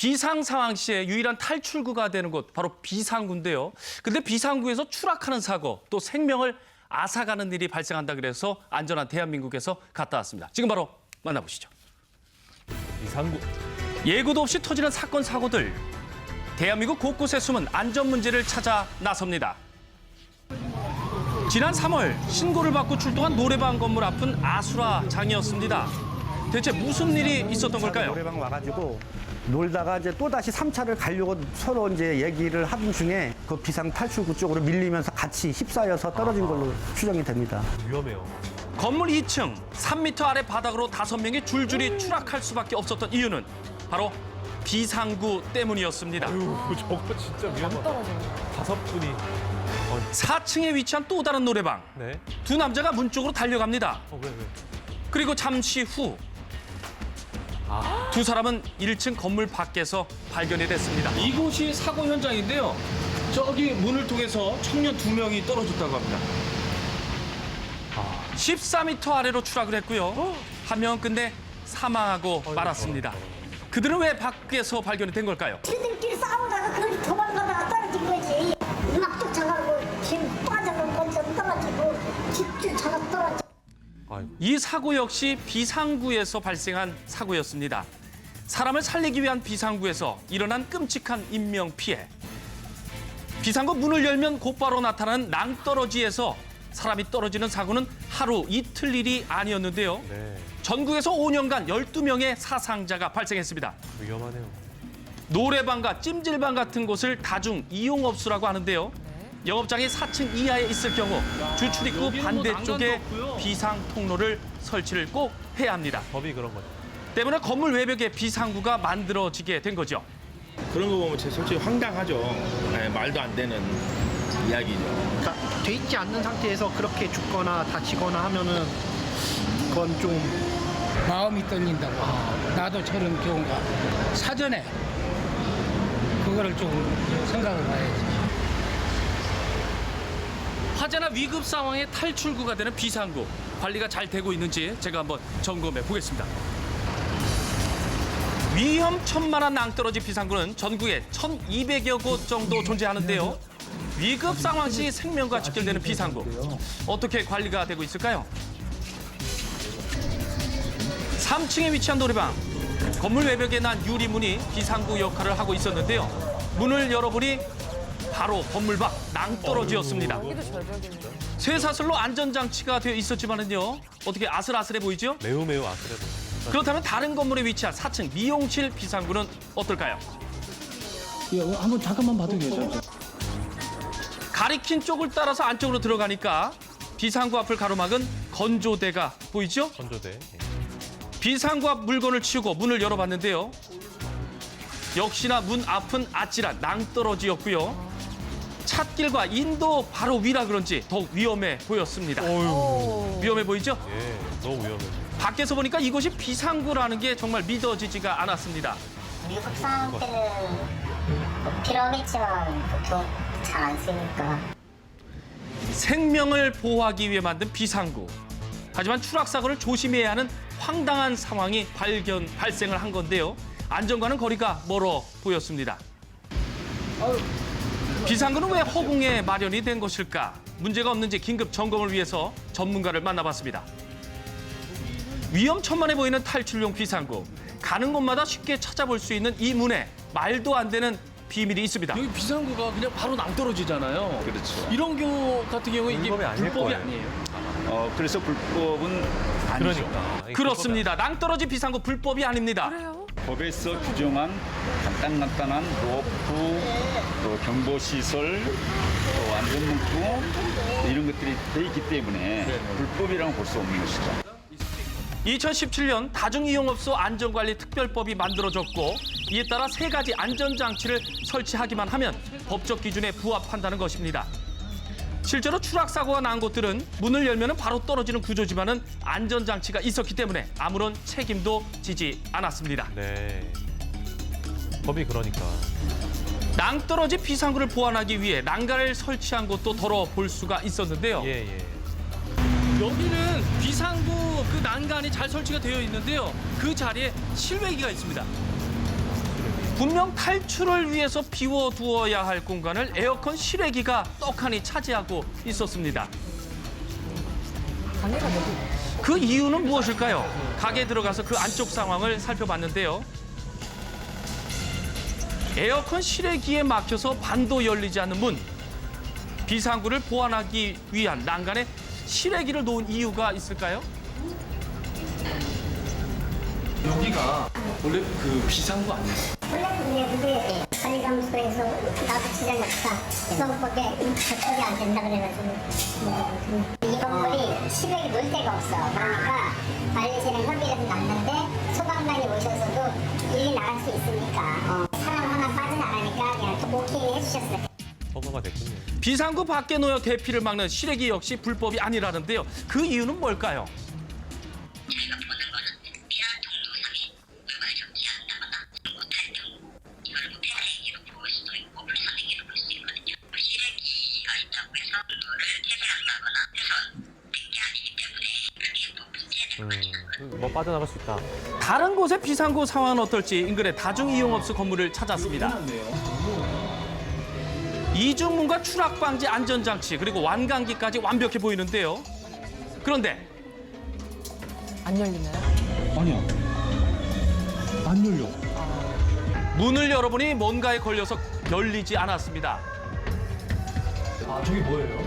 비상 상황 시에 유일한 탈출구가 되는 곳 바로 비상구인데요. 근데 비상구에서 추락하는 사고 또 생명을 앗아가는 일이 발생한다 그래서 안전한 대한민국에서 갔다 왔습니다. 지금 바로 만나보시죠. 비상구. 예고도 없이 터지는 사건 사고들. 대한민국 곳곳에 숨은 안전 문제를 찾아 나섭니다. 지난 3월 신고를 받고 출동한 노래방 건물 앞은 아수라장이었습니다. 대체 무슨 일이 있었던 걸까요? 노래방 와가지고 놀다가 이제 또 다시 3차를 가려고 서로 이제 얘기를 하던 중에 그 비상 탈출구 쪽으로 밀리면서 같이 휩싸여서 떨어진 걸로 추정이 됩니다. 위험해요. 건물 2층 3m 아래 바닥으로 5명이 줄줄이 추락할 수밖에 없었던 이유는 바로 비상구 때문이었습니다. 아유, 저거 진짜 위험하다. 5분이. 4층에 위치한 또 다른 노래방. 네. 두 남자가 문 쪽으로 달려갑니다. 왜? 그리고 잠시 후 두 사람은 1층 건물 밖에서 발견이 됐습니다. 이곳이 사고 현장인데요. 저기 문을 통해서 청년 2명이 떨어졌다고 합니다. 14m 아래로 추락을 했고요. 한 명은 끝내 사망하고 말았습니다. 그들은 왜 밖에서 발견이 된 걸까요? 지들끼리 싸우다가 거기 도망가다가 떨어진 거지. 막 쫓아가고 지금 빠져서 거기서 떨어지고 집줄 차가 떨어져. 이 사고 역시 비상구에서 발생한 사고였습니다. 사람을 살리기 위한 비상구에서 일어난 끔찍한 인명 피해. 비상구 문을 열면 곧바로 나타나는 낭떠러지에서 사람이 떨어지는 사고는 하루 이틀 일이 아니었는데요. 네. 전국에서 5년간 12명의 사상자가 발생했습니다. 위험하네요. 노래방과 찜질방 같은 곳을 다중 이용업소라고 하는데요. 영업장이 4층 이하에 있을 경우 주출입구 반대쪽에 비상 통로를 설치를 꼭 해야 합니다. 법이 그런 거죠. 때문에 건물 외벽에 비상구가 만들어지게 된 거죠. 그런 거 보면 솔직히 황당하죠. 네, 말도 안 되는 이야기죠. 그러니까 돼 있지 않는 상태에서 그렇게 죽거나 다치거나 하면은 그건 좀 마음이 떨린다고. 나도 저런 경우가 사전에 그거를 좀 생각을 해야지. 화재나 위급 상황에 탈출구가 되는 비상구. 관리가 잘 되고 있는지 제가 한번 점검해 보겠습니다. 위험천만한 낭떠러지 비상구는 전국에 1,200여 곳 정도 존재하는데요. 위급 상황 시 생명과 직결되는 비상구. 어떻게 관리가 되고 있을까요? 3층에 위치한 노래방. 건물 외벽에 난 유리문이 비상구 역할을 하고 있었는데요. 문을 열어보니 바로 건물 밖 낭떠러지였습니다. 쇠사슬로 안전장치가 되어 있었지만은요. 어떻게 아슬아슬해 보이죠? 매우 아슬해 보여요. 그렇다면 다른 건물에 위치한 4층 미용실 비상구는 어떨까요? 한번 잠깐만 봐도 되죠. 가리킨 쪽을 따라서 안쪽으로 들어가니까 비상구 앞을 가로막은 건조대가 보이죠? 건조대. 비상구 앞 물건을 치우고 문을 열어봤는데요. 역시나 문 앞은 아찔한 낭떠러지였고요. 찻길과 인도 바로 위라 그런지 더욱 위험해 보였습니다. 위험해 보이죠? 예, 너무 위험해요. 밖에서 보니까 이곳이 비상구라는 게 정말 믿어지지가 않았습니다. 미국 상황 때는 뭐 필요하겠지만 보통 잘 안 쓰니까. 생명을 보호하기 위해 만든 비상구. 하지만 추락 사고를 조심해야 하는 황당한 상황이 발생을 한 건데요. 안전과는 거리가 멀어 보였습니다. 비상구는 왜 허공에 마련이 된 것일까? 문제가 없는지 긴급 점검을 위해서 전문가를 만나봤습니다. 위험천만해 보이는 탈출용 비상구. 가는 곳마다 쉽게 찾아볼 수 있는 이 문에 말도 안 되는 비밀이 있습니다. 여기 비상구가 그냥 바로 낭떠러지잖아요. 그렇죠. 이런 경우 같은 경우에 이게 불법이 아닐 불법이 거예요. 아니에요. 그래서 불법은 아니죠. 그러니까. 그렇습니다. 낭떠러지 비상구 불법이 아닙니다. 법에서 규정한 간단한 로프, 또 경보시설, 또 안전문구 이런 것들이 돼 있기 때문에 불법이라고 볼 수 없는 것이죠. 2017년 다중이용업소 안전관리특별법이 만들어졌고 이에 따라 3가지 안전장치를 설치하기만 하면 법적 기준에 부합한다는 것입니다. 실제로 추락사고가 난 곳들은 문을 열면 바로 떨어지는 구조지만은 안전장치가 있었기 때문에 아무런 책임도 지지 않았습니다. 네. 법이 그러니까. 낭떠러지 비상구를 보완하기 위해 난간을 설치한 곳도 덜어 볼 수가 있었는데요. 예. 여기는 비상구 그 난간이 잘 설치가 되어 있는데요. 그 자리에 실외기가 있습니다. 분명 탈출을 위해서 비워두어야 할 공간을 에어컨 실외기가 떡하니 차지하고 있었습니다. 그 이유는 무엇일까요? 가게에 들어가서 그 안쪽 상황을 살펴봤는데요. 에어컨 실외기에 막혀서 반도 열리지 않는 문. 비상구를 보완하기 위한 난간에 실외기를 놓은 이유가 있을까요? 여기가 원래 그 비상구 아니에요? 원래 그게 관리사무소에서 나도 지장이 없다. 이거밖에 저쪽이 안 된다 그래가지고 이 건물이 시댁이 놀 데가 없어. 그러니까 관리실은 협의해서 났는데 소방관이 오셔서도 일이 나갈 수 있으니까 사람 하나 빠져나가니까 그냥 오케이 해주셨어요. 허가가 됐군요. 비상구 밖에 놓여 대피를 막는 실외기 역시 불법이 아니라는데요. 그 이유는 뭘까요? 뭐 빠져나갈 수 있다. 다른 곳의 비상구 상황은 어떨지 인근의 다중이용업소 건물을 찾았습니다. 이중문과 추락 방지 안전장치 그리고 완강기까지 완벽해 보이는데요. 그런데 안 열리나요? 아니야. 안 열려. 문을 열어보니 뭔가에 걸려서 열리지 않았습니다. 아, 저기 뭐예요?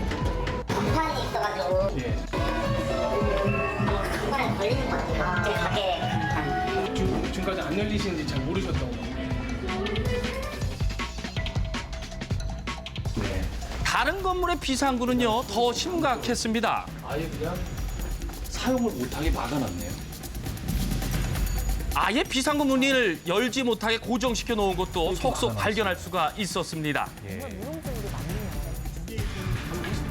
간판이 있어가지고 간판에 걸리는 것 같아요. 제 가게 간판. 지금까지 안 열리시는지 잘 모르셨다고. 다른 건물의 비상구는요 더 심각했습니다. 아예 그냥 사용을 못하게 막아놨네요. 아예 비상구 문을 열지 못하게 고정시켜 놓은 것도 속속 발견할 수가 있었습니다.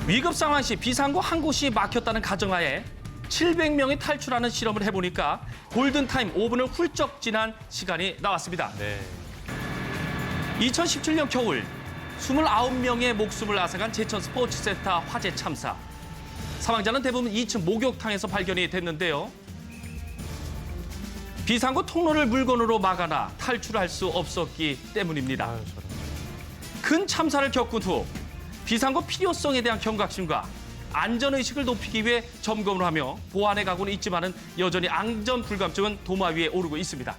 위급 상황 시 비상구 한 곳이 막혔다는 가정하에 700명이 탈출하는 실험을 해보니까 골든타임 5분을 훌쩍 지난 시간이 나왔습니다. 네. 2017년 겨울 29명의 목숨을 앗아간 제천 스포츠센터 화재 참사. 사망자는 대부분 2층 목욕탕에서 발견이 됐는데요. 비상구 통로를 물건으로 막아놔 탈출할 수 없었기 때문입니다. 아유, 저런. 큰 참사를 겪은 후 비상구 필요성에 대한 경각심과 안전의식을 높이기 위해 점검을 하며 보완해 가고는 있지만은 여전히 안전 불감증은 도마 위에 오르고 있습니다.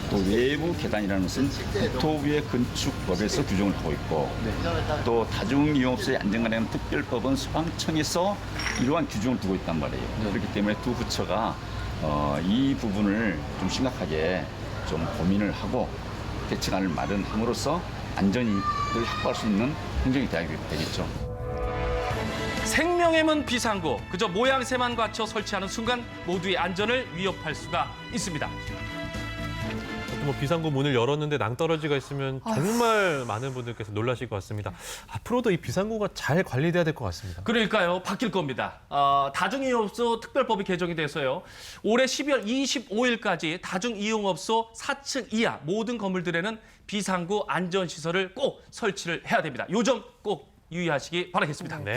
또 외부 계단이라는 것은 국토부의 건축법에서 규정을 하고 있고 또 다중이용업소의 안전관리에 관한 특별법은 소방청에서 이러한 규정을 두고 있단 말이에요. 그렇기 때문에 두 부처가 이 부분을 좀 심각하게 좀 고민을 하고 대책안을 마련함으로써 안전을 확보할 수 있는 행정이 되겠죠. 생명의 문 비상구 그저 모양새만 갖춰 설치하는 순간 모두의 안전을 위협할 수가 있습니다. 뭐 비상구 문을 열었는데 낭떠러지가 있으면 정말 많은 분들께서 놀라실 것 같습니다. 앞으로도 이 비상구가 잘 관리돼야 될 것 같습니다. 그러니까요. 바뀔 겁니다. 다중이용업소 특별법이 개정이 돼서요. 올해 12월 25일까지 다중이용업소 4층 이하 모든 건물들에는 비상구 안전시설을 꼭 설치를 해야 됩니다. 요 점 꼭 유의하시기 바라겠습니다. 네.